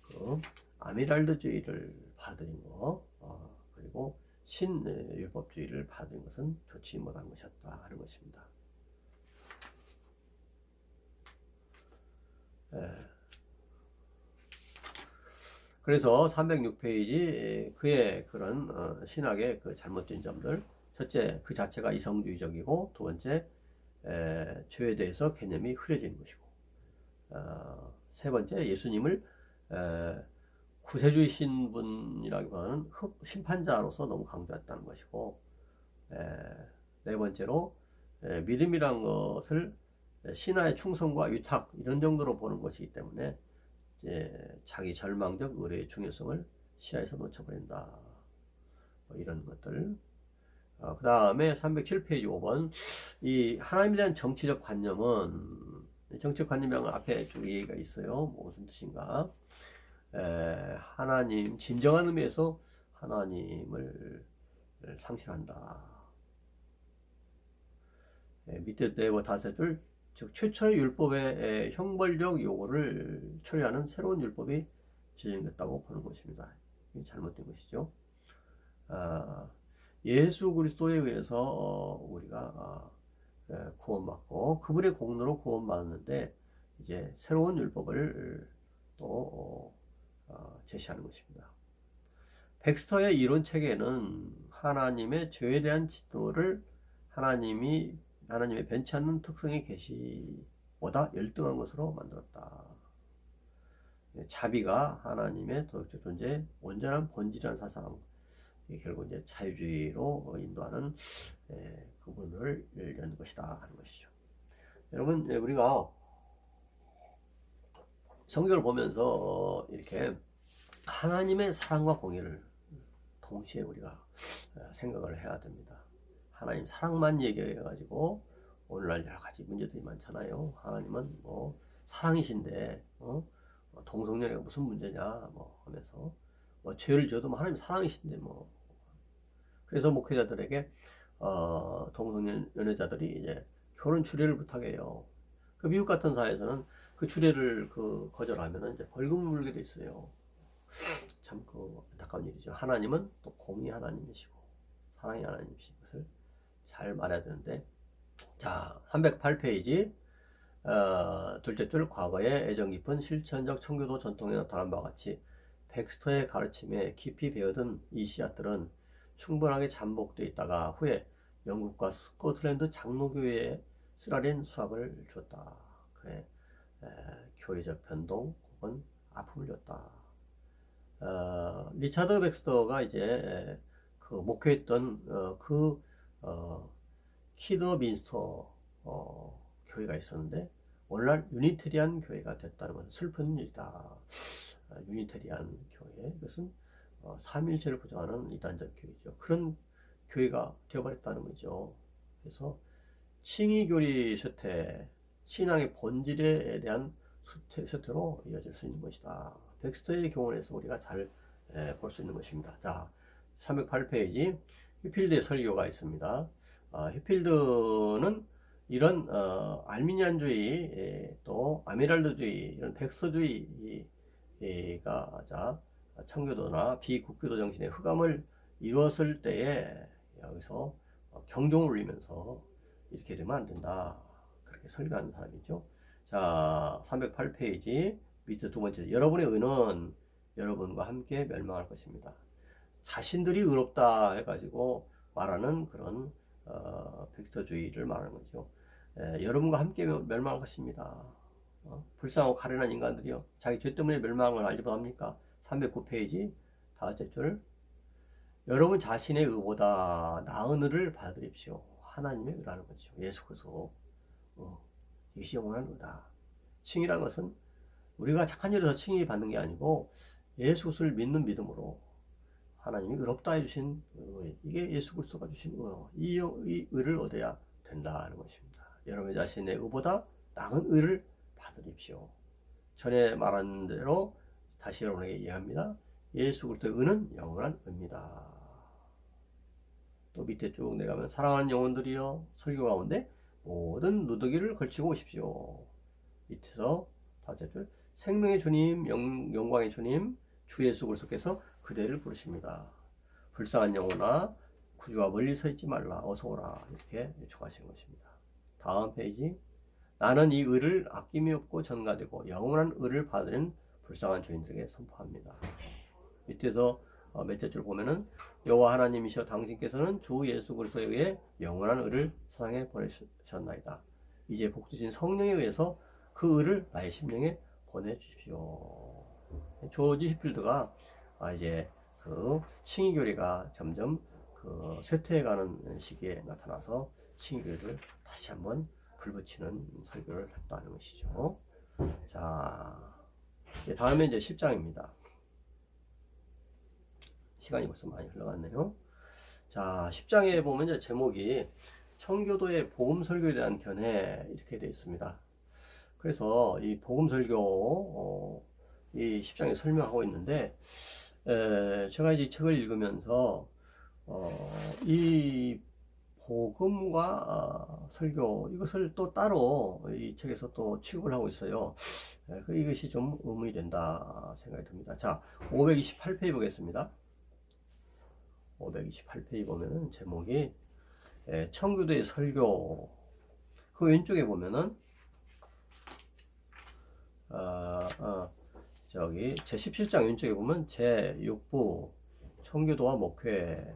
그 아미랄드주의를 받은 거, 그리고 신율법주의를 받은 것은 좋지 못한 것이었다 하는 것입니다. 그래서 306페이지 그의 그런 신학의 그 잘못된 점들, 첫째, 그 자체가 이성주의적이고, 두 번째, 죄에 대해서 개념이 흐려지는 것이고, 세 번째, 예수님을 구세주의 신분이라기보다는 심판자로서 너무 강조했다는 것이고, 네 번째로 믿음이란 것을 신하의 충성과 위탁 이런 정도로 보는 것이기 때문에 자기 절망적 의뢰의 중요성을 시야에서 놓쳐버린다. 뭐 이런 것들. 그 다음에 307페이지 5번, 이 하나님에 대한 정치적 관념은, 정치적 관념이란 앞에 쭉 얘기가 있어요. 무슨 뜻인가? 하나님, 진정한 의미에서 하나님을 상실한다. 밑에 네버 다섯 줄, 즉 최초의 율법의 형벌적 요구를 처리하는 새로운 율법이 제정됐다고 보는 것입니다. 이게 잘못된 것이죠. 예수 그리스도에 의해서 우리가 구원받고 그분의 공로로 구원받는데, 이제 새로운 율법을 또 제시하는 것입니다. 백스터의 이론 체계는 하나님의 죄에 대한 진노를 하나님의 변치 않는 특성의 계시보다 열등한 것으로 만들었다. 자비가 하나님의 도덕적 존재의 온전한 본질이라는 사상, 결국 이제 자유주의로 인도하는 그분을 연 것이다 하는 것이죠. 여러분, 우리가 성경을 보면서 이렇게 하나님의 사랑과 공의를 동시에 우리가 생각을 해야 됩니다. 하나님 사랑만 얘기해가지고 오늘날 여러 가지 문제들이 많잖아요. 하나님은 뭐 사랑이신데 동성연애가 무슨 문제냐 뭐 하면서 뭐 죄를 지어도 뭐 하나님 사랑이신데 뭐. 그래서 목회자들에게 동성연애자들이 이제 결혼 주례를 부탁해요. 그 미국 같은 사회에서는 그 주례를 거절하면은 이제 벌금 물게 돼 있어요. 참 안타까운 일이죠. 하나님은 또 공의 하나님이시고 사랑의 하나님이신 것을 잘 말해야 되는데, 자 308페이지 둘째 줄, 과거의 애정 깊은 실천적 청교도 전통에 나타난 바와 같이 백스터의 가르침에 깊이 배어든 이 씨앗들은 충분하게 잠복되어 있다가 후에 영국과 스코틀랜드 장로교회에 쓰라린 수확을 주었다. 그의 교회적 변동 혹은 아픔을 줬다. 리차드 백스터가 이제 목회했던 키더민스터 교회가 있었는데 오늘날 유니테리안 교회가 됐다는 것은 슬픈 일이다. 유니테리안 교회, 이것은 삼일체를 부정하는 이단적 교회죠. 그런 교회가 되어버렸다는 거죠. 그래서 칭의교리 쇠퇴, 신앙의 본질에 대한 쇠퇴로 이어질 수 있는 것이다. 백스터의 경우에서 우리가 잘 볼 수 있는 것입니다. 자, 308페이지 휘필드의 설교가 있습니다. 휘필드는 이런 알미니안주의 또 아미랄드주의 이런 백서주의가 청교도나 비국교도 정신의 흑암을 이루었을 때에 여기서 경종을 울리면서 이렇게 되면 안 된다, 그렇게 설교하는 사람이죠. 자 308페이지 밑에 두 번째, 여러분의 의는 여러분과 함께 멸망할 것입니다. 자신들이 의롭다 해가지고 말하는 그런 백스터주의를 말하는 거죠. 여러분과 함께 멸망할 것입니다. 불쌍하고 가련한 인간들이요, 자기 죄 때문에 멸망을 알지 못합니까? 309페이지 다섯째 줄, 여러분 자신의 의보다 나은 의를 받으십시오. 하나님의 의라는 거죠. 예수 그리스도. 이것이 영원한 의다. 칭의라는 것은 우리가 착한 일에서 칭의 받는 게 아니고 예수 그리스도를 믿는 믿음으로 하나님이 의롭다 해주신 의, 이게 예수 그리스도가 주신 의, 이 의를 얻어야 된다는 것입니다. 여러분 자신의 의보다 나은 의를 받으십시오. 전에 말한 대로 다시 여러분에게 이해합니다. 예수 그리스도의 의는 영원한 의입니다. 또 밑에 쭉 내려가면 사랑하는 영혼들이여, 설교 가운데 모든 누더기를 걸치고 오십시오. 밑에서 다섯째 줄, 생명의 주님, 영광의 주님, 주 예수 그리스도께서 그대를 부르십니다. 불쌍한 영혼아, 구주와 멀리 서 있지 말라, 어서 오라, 이렇게 요청하시는 것입니다. 다음 페이지, 나는 이 의를 아낌이 없고 전가되고 영원한 의를 받으는 불쌍한 죄인들에게 선포합니다. 밑에서 몇째 줄 보면은, 여호와 하나님이시여 당신께서는 주 예수 그리스도에 의해 영원한 의를 세상에 보내셨나이다. 이제 복주신 성령에 의해서 그 의를 나의 심령에 보내주십시오. 조지 히필드가 이제 칭의교리가 점점 쇠퇴해가는 시기에 나타나서 칭의교리를 다시 한번 불붙이는 설교를 했다는 것이죠. 자, 다음에 이제 10장입니다. 시간이 벌써 많이 흘러갔네요. 자, 10장에 보면 이제 제목이 청교도의 복음 설교에 대한 견해, 이렇게 되어 있습니다. 그래서 이 복음 설교 이 10장에 설명하고 있는데, 제가 이제 이 책을 읽으면서 이 복음과 설교, 이것을 또 따로 이 책에서 또 취급을 하고 있어요. 이것이 좀 의문이 된다 생각이 듭니다. 자, 528페이지 보겠습니다. 528페이지 보면은 제목이 청교도의 설교, 그 왼쪽에 보면은 저기 제17장 왼쪽에 보면 제6부 청교도와 목회.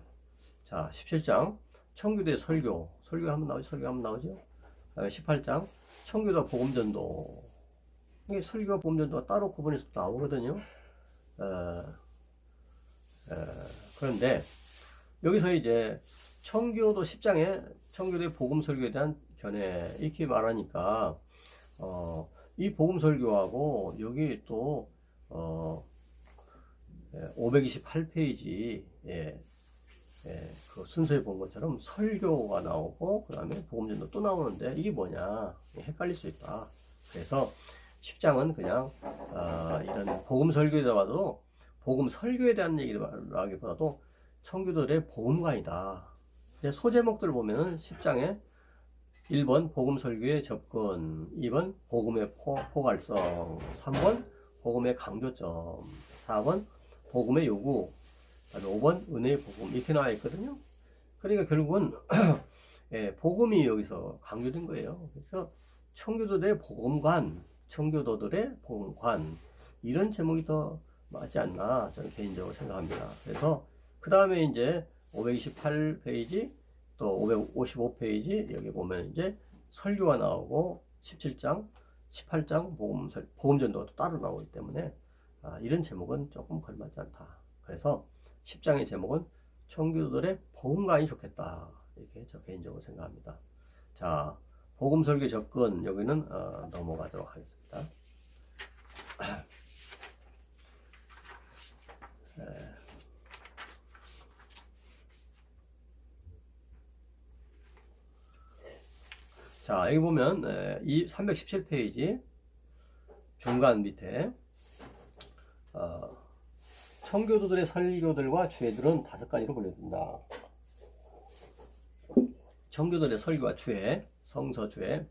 자, 17장 청교도의 설교. 설교 한번 나오죠? 설교 한번 나오죠? 그다음에 18장 청교도 복음전도. 이게 설교와 복음전도가 따로 구분해서 나오거든요. 그런데 여기서 이제 청교도 10장에 청교도의 복음 설교에 대한 견해 이렇게 말하니까 이 복음 설교하고 여기 또 528페이지 그 순서에 본 것처럼 설교가 나오고 그 다음에 복음전도 또 나오는데 이게 뭐냐 헷갈릴 수 있다. 그래서 10장은 그냥 이런 복음 설교에다가도 복음 설교에 대한 얘기라기보다도 청교도들의 복음관이다. 소제목들을 보면은 10장에 1번 복음 설교의 접근, 2번 복음의 포괄성, 3번 복음의 강조점, 4번 복음의 요구, 5번 은혜의 복음 이렇게 나와 있거든요. 그러니까 결국은 복음이 여기서 강조된 거예요. 그래서 청교도들의 복음관, 청교도들의 복음관 이런 제목이 더 맞지 않나 저는 개인적으로 생각합니다. 그래서 그 다음에 이제 528페이지 또 555페이지 여기 보면 이제 설교가 나오고 17장, 18장 복음전도가 따로 나오기 때문에 이런 제목은 조금 걸맞지 않다. 그래서 10장의 제목은 청교도들의 복음관이 좋겠다. 이렇게 저 개인적으로 생각합니다. 자, 복음 설교 접근 여기는 넘어가도록 하겠습니다. 자, 여기 보면 이 317페이지 중간 밑에 청교도들의 설교들과 주해들은 5가지로 분류된다. 청교도들의 설교와 주해, 성서주해,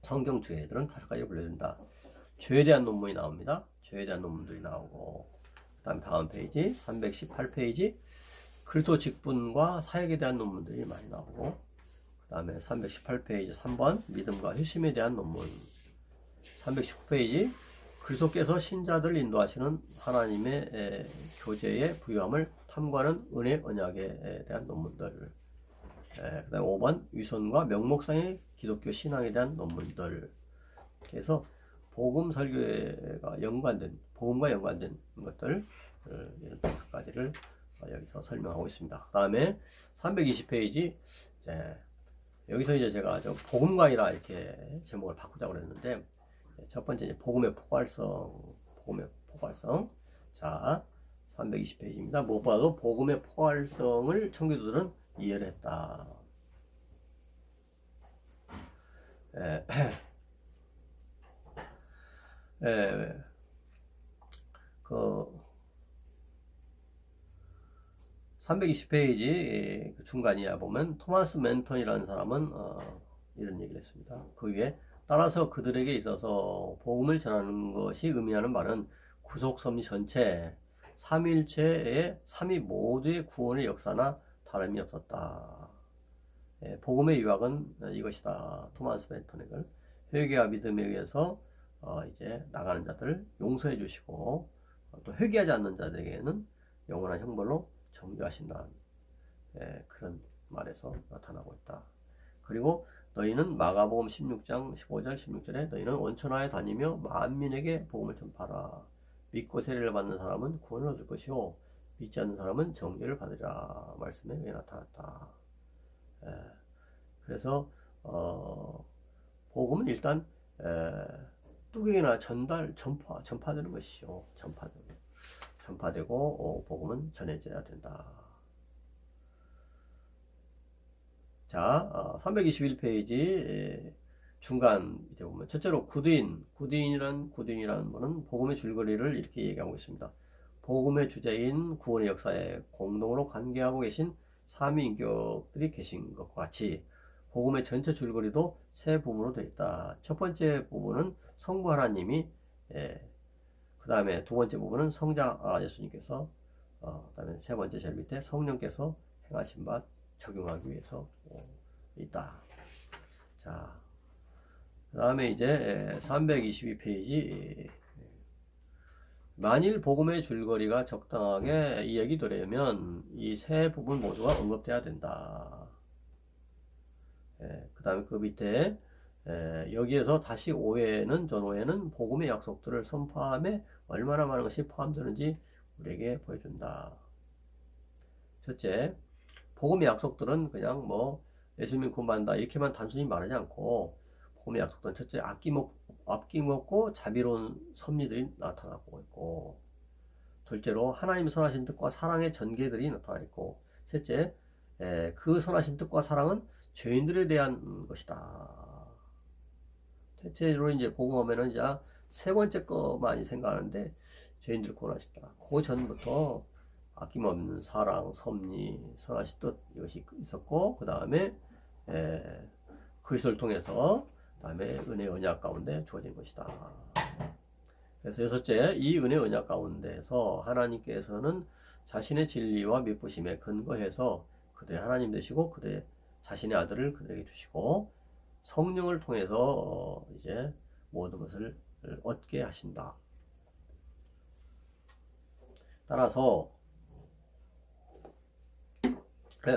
성경주해들은 5가지로 분류된다. 죄에 대한 논문이 나옵니다. 죄에 대한 논문들이 나오고 다음 페이지 318페이지 그리스도 직분과 사역에 대한 논문들이 많이 나오고 그 다음에 318페이지 3번 믿음과 회심에 대한 논문 319페이지 그리스도께서 신자들을 인도하시는 하나님의 교제의 부유함을 탐구하는 은혜 언약에 대한 논문들 그 다음에 5번 위선과 명목상의 기독교 신앙에 대한 논문들 그래서 복음 설교가 연관된 복음과 연관된 것들 이런 5가지를 여기서 설명하고 있습니다. 그 다음에 320페이지 여기서 이제 제가 복음관이라 이렇게 제목을 바꾸자고 그랬는데 첫 번째 이제 복음의 포괄성. 자, 320페이지입니다. 무엇보다도 복음의 포괄성을 청교도들은 이해를 했다. 그 320페이지 중간이야 보면 토마스 맨턴이라는 사람은 이런 얘기를 했습니다. 그 위에 따라서 그들에게 있어서 복음을 전하는 것이 의미하는 바는 구속 섭리 전체 삼위일체의 삼위 모두의 구원의 역사나 다름이 없었다. 복음의 유학은 이것이다. 토마스 맨턴의 글 회개와 믿음에 의해서 이제 나가는 자들 용서해 주시고 또 회개하지 않는 자들에게는 영원한 형벌로 정죄하신다는 그런 말에서 나타나고 있다. 그리고 너희는 마가복음 16장 15절 16절에 너희는 원천하에 다니며 만민에게 복음을 전파하라. 믿고 세례를 받는 사람은 구원을 얻을 것이요 믿지 않는 사람은 정죄를 받으리라. 말씀에 왜 나타났다. 그래서 복음은 일단 뚜껑이나 전파되는 것이죠. 전파되고 복음은 전해져야 된다. 자, 321페이지 중간 밑에 보면 첫째로 구두인이라는 분은 복음의 줄거리를 이렇게 얘기하고 있습니다. 복음의 주제인 구원의 역사에 공동으로 관계하고 계신 삼위인격들이 계신 것과 같이 복음의 전체 줄거리도 세 부분으로 되어 있다. 첫 번째 부분은 성부 하나님이 그 다음에 두 번째 부분은 성자 예수님께서 그 다음에 세 번째 제일 밑에 성령께서 행하신 바 적용하기 위해서 있다. 자, 그 다음에 이제 322페이지 만일 복음의 줄거리가 적당하게 이야기되려면 이 세 부분 모두가 언급돼야 된다. 그 다음에 그 밑에 여기에서 다시 오해는 전오해는 복음의 약속들을 선포함에 얼마나 많은 것이 포함되는지 우리에게 보여준다. 첫째, 복음의 약속들은 그냥 뭐 예수님 구원받는다 이렇게만 단순히 말하지 않고 복음의 약속들은 첫째 아낌없고 자비로운 섭리들이 나타나고 있고, 둘째로 하나님의 선하신 뜻과 사랑의 전개들이 나타나 있고, 셋째 그 선하신 뜻과 사랑은 죄인들에 대한 것이다. 대체로 이제 복음하면은 이제 세 번째 거 많이 생각하는데 죄인들을 구원하시다. 그 전부터 아낌없는 사랑, 섭리, 선하신 뜻 이것이 있었고, 그 다음에 그리스도를 통해서 그다음에 은혜 언약 가운데 주어진 것이다. 그래서 여섯째, 이 은혜 언약 가운데서 하나님께서는 자신의 진리와 믿부심에 근거해서 그들의 하나님 되시고 그들의 자신의 아들을 그들에게 주시고 성령을 통해서 이제 모든 것을 얻게 하신다. 따라서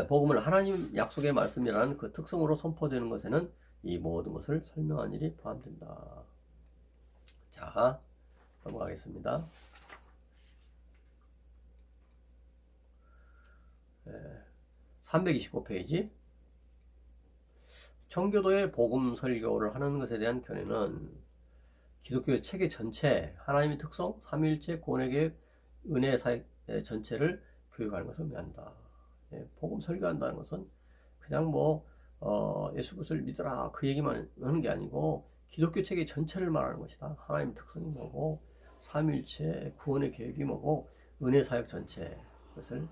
복음을 하나님 약속의 말씀이라는 그 특성으로 선포되는 것에는 이 모든 것을 설명한 일이 포함된다. 자, 넘어가겠습니다. 325페이지. 청교도의 복음 설교를 하는 것에 대한 견해는 기독교의 체계 전체, 하나님의 특성, 삼위일체 구원의 계획, 은혜 사역 전체를 교육하는 것을 의미한다. 복음 설교한다는 것은 그냥 예수 그리스도를 믿으라 그 얘기만 하는 게 아니고 기독교 체계 전체를 말하는 것이다. 하나님의 특성이 뭐고 삼위일체 구원의 계획이 뭐고 은혜 사역 전체, 그것을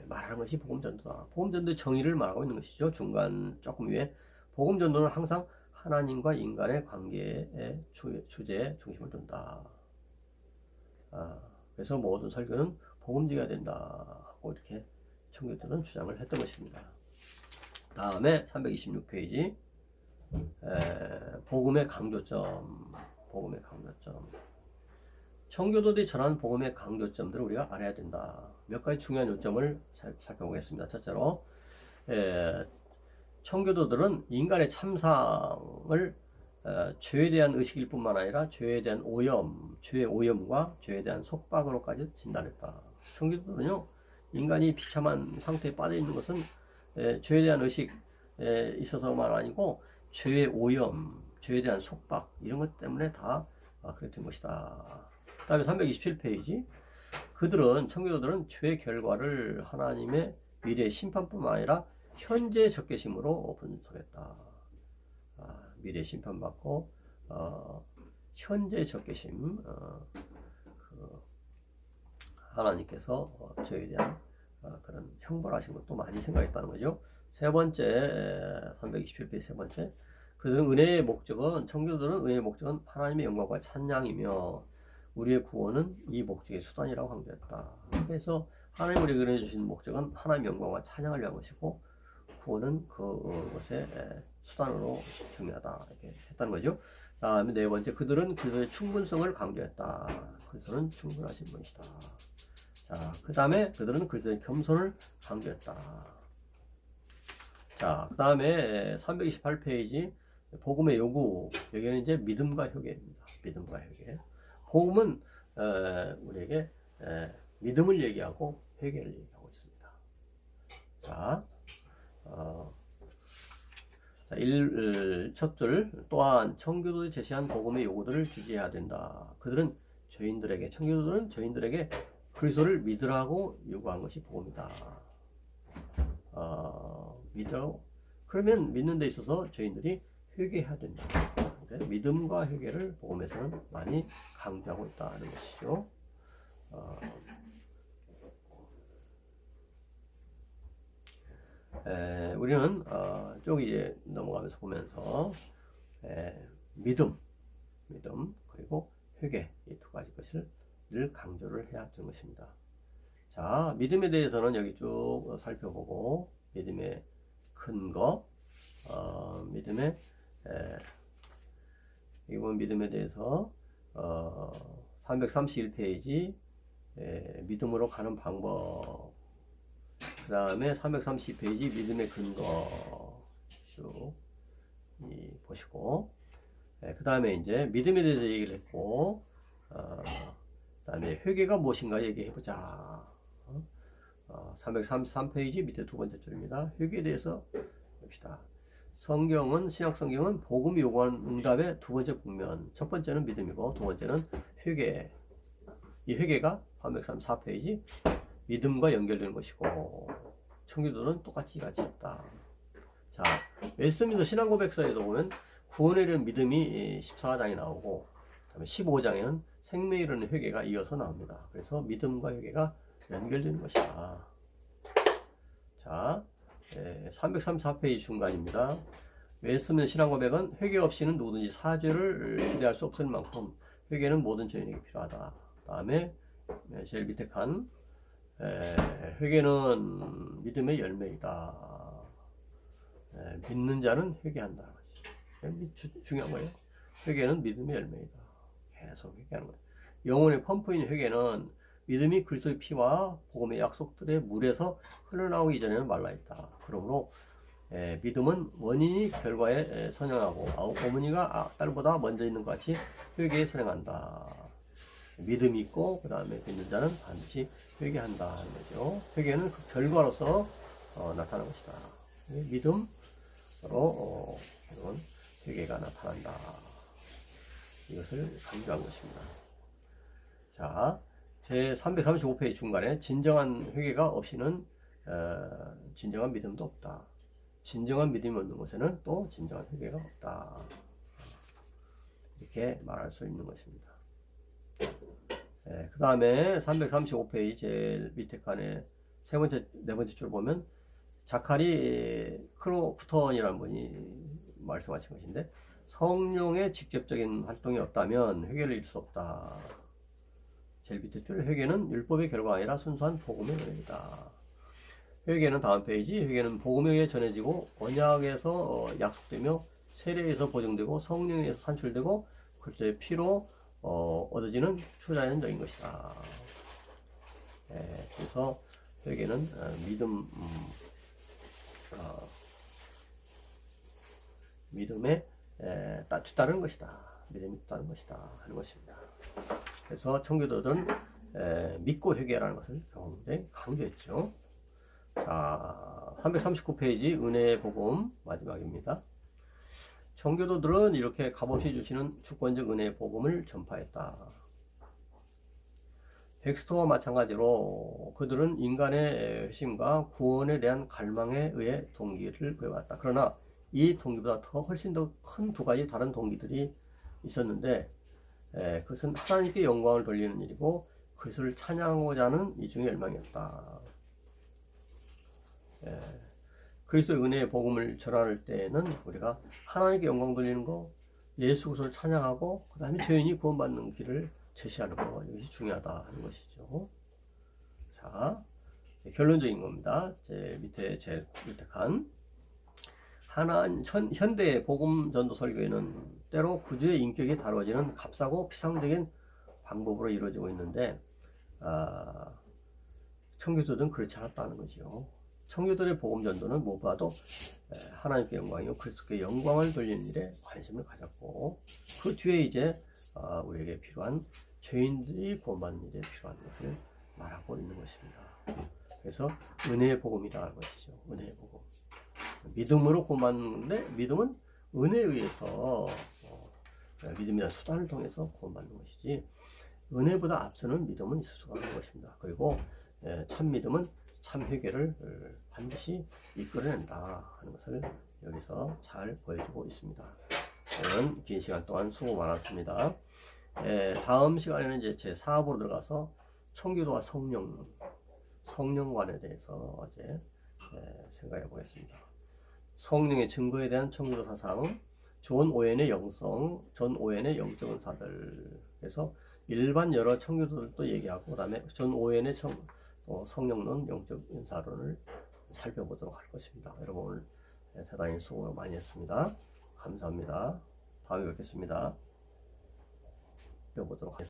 말하는 것이 복음전도다. 복음전도의 정의를 말하고 있는 것이죠. 중간 조금 위에 복음전도는 항상 하나님과 인간의 관계의 주제에 중심을 둔다. 그래서 모든 설교는 복음지가 된다 하고 이렇게 청교도는 주장을 했던 것입니다. 다음에 326페이지 복음의 강조점. 청교도들이 전한 복음의 강조점들을 우리가 알아야 된다. 몇 가지 중요한 요점을 살펴보겠습니다. 첫째로 청교도들은 인간의 참상을 죄에 대한 의식일 뿐만 아니라 죄에 대한 죄의 오염과 죄에 대한 속박으로까지 진단했다. 청교도들은요, 인간이 비참한 상태에 빠져 있는 것은 죄에 대한 의식에 있어서만 아니고 죄의 오염, 죄에 대한 속박 이런 것 때문에 다 그렇게 된 것이다. 그 다음에 327페이지. 청교도들은 죄의 결과를 하나님의 미래의 심판뿐만 아니라 현재 적개심으로 분석했다. 미래 심판받고 현재 적개심, 하나님께서 죄에 대한 그런 형벌하신 것도 많이 생각했다는 거죠. 세 번째, 327페이지 세 번째. 청교도들은 은혜의 목적은 하나님의 영광과 찬양이며 우리의 구원은 이 목적의 수단이라고 강조했다. 그래서 하나님 우리에게 은혜 주신 목적은 하나님의 영광과 찬양을 위한 것이고 구원은 그것의 수단으로 중요하다 이렇게 했다는 거죠. 다음에 네 번째, 그들은 그들의 충분성을 강조했다. 그리스도는 충분하신 분이다. 자, 그 다음에 그들은 그리스도의 겸손을 강조했다. 자, 그 다음에 328페이지 복음의 요구. 여기는 이제 믿음과 효계입니다. 믿음과 효계. 복음은 우리에게 믿음을 얘기하고 회개를 얘기하고 있습니다. 자, 첫 줄, 또한 청교도들이 제시한 복음의 요구들을 지지해야 된다. 청교도들은 저희들에게 그리스도를 믿으라고 요구한 것이 복음이다. 믿으라고. 그러면 믿는 데 있어서 저희들이 회개해야 된다. 믿음과 회개를 복음에서는 많이 강조하고 있다는 것이죠. 우리는 쭉 이제 넘어가면서 보면서 믿음 그리고 회개 이 두 가지 것을 강조를 해야 되는 것입니다. 자, 믿음에 대해서는 여기 쭉 살펴보고 믿음의 근거, 믿음에 대해서 331페이지 믿음으로 가는 방법. 그 다음에 330페이지 믿음의 근거 쭉 보시고, 그 다음에 이제 믿음에 대해서 얘기를 했고, 그 다음에 회개가 무엇인가 얘기해 보자. 333페이지 밑에 두 번째 줄입니다. 회개에 대해서 봅시다. 신약 성경은 복음이 요구하는 응답의 두 번째 국면. 첫 번째는 믿음이고, 두 번째는 회개. 이 회개가 334페이지 믿음과 연결되는 것이고, 청교도는 똑같이 이같이 했다. 자, 웨스트민스터 신앙고백서에도 보면 구원에 이르는 믿음이 14장에 나오고, 그다음에 15장에는 생명에 이르는 회개가 이어서 나옵니다. 그래서 믿음과 회개가 연결되는 것이다. 자, 334페이지 중간입니다. 웨스트민스터 신앙고백은 회개 없이는 누구든지 사죄를 기대할 수 없을 만큼 회개는 모든 죄인에게 필요하다. 다음에 제일 밑에 칸, 회개는 믿음의 열매이다. 믿는 자는 회개한다. 중요한 거예요. 회개는 믿음의 열매이다. 계속 회개하는 거예요. 영혼의 펌프인 회개는 믿음이 그리스도의 피와 복음의 약속들의 물에서 흘러나오기 이전에는 말라있다. 그러므로 믿음은 원인이 결과에 선행하고 어머니가 딸보다 먼저 있는 것 같이 회개에 선행한다. 믿음이 있고 그 다음에 믿는 자는 반드시 회개한다 하는 거죠. 회개는 그 결과로서 나타나는 것이다. 믿음으로 회개가 나타난다. 이것을 강조한 것입니다. 자, 제 335페이지 중간에 진정한 회개가 없이는 진정한 믿음도 없다. 진정한 믿음이 없는 곳에는 또 진정한 회개가 없다. 이렇게 말할 수 있는 것입니다. 그 다음에 335페이지 제일 밑에 칸에 네 번째 줄 보면 자카리 크로프턴이라는 분이 말씀하신 것인데, 성령의 직접적인 활동이 없다면 회개를 이룰 수 없다. 제일 밑에 줄, 회개는 율법의 결과가 아니라 순수한 복음의 은혜이다. 회개는 다음 페이지, 회개는 복음에 의해 전해지고 언약에서 약속되며 세례에서 보증되고 성령에 의해서 산출되고 그리스도의 피로 얻어지는 초자연적인 것이다. 그래서 회개는 믿음에 따르는 것이다. 믿음이 따르는 것이다 하는 것입니다. 그래서 청교도들은 믿고 회개라는 것을 굉장히 강조했죠. 자, 339페이지 은혜의 복음 마지막입니다. 청교도들은 이렇게 값없이 주시는 주권적 은혜의 복음을 전파했다. 덱스터와 마찬가지로 그들은 인간의 회심과 구원에 대한 갈망에 의해 동기를 보여왔다. 그러나 이 동기보다 훨씬 더 큰 두 가지 다른 동기들이 있었는데, 그것은 하나님께 영광을 돌리는 일이고 그것을 찬양하고자 하는 이중의 열망이었다. 그리스도의 은혜의 복음을 전할 때는 우리가 하나님께 영광 돌리는 거, 예수 그리스도를 찬양하고 그 다음에 죄인이 구원받는 길을 제시하는 거, 이것이 중요하다 하는 것이죠. 자, 결론적인 겁니다. 제일 밑에 칸. 현대의 복음 전도 설교에는 때로 구주의 인격이 다뤄지는 값싸고 피상적인 방법으로 이루어지고 있는데, 청교도들은 그렇지 않았다는 거죠. 청교도의 복음 전도는 무엇보다도 하나님께 영광이요 그리스도께 영광을 돌리는 일에 관심을 가졌고, 그 뒤에 이제 우리에게 필요한 죄인들이 구원받는 일에 필요한 것을 말하고 있는 것입니다. 그래서 은혜의 복음이라는 것이죠. 은혜의 복음. 믿음으로 구원받는데, 믿음은 은혜에 의해서 믿음이라는 수단을 통해서 구원받는 것이지, 은혜보다 앞서는 믿음은 있을 수가 없는 것입니다. 그리고 참 믿음은 참 회개를 반드시 이끌어낸다 하는 것을 여기서 잘 보여주고 있습니다. 오늘 긴 시간 동안 수고 많았습니다. 다음 시간에는 이제 제 4부로 들어가서 청교도와 성령관에 대해서 이제 생각해 보겠습니다. 성령의 증거에 대한 청교도 사상, 존 오웬의 영성, 존 오웬의 영적 은사들. 그래서 일반 여러 청교도들도 얘기하고, 그다음에 존 오웬의 성령론, 영적 은사론을 살펴보도록 할 것입니다. 여러분 오늘 대단히 수고 많이 했습니다. 감사합니다. 다음에 뵙겠습니다. 살펴보도록 하겠습니다.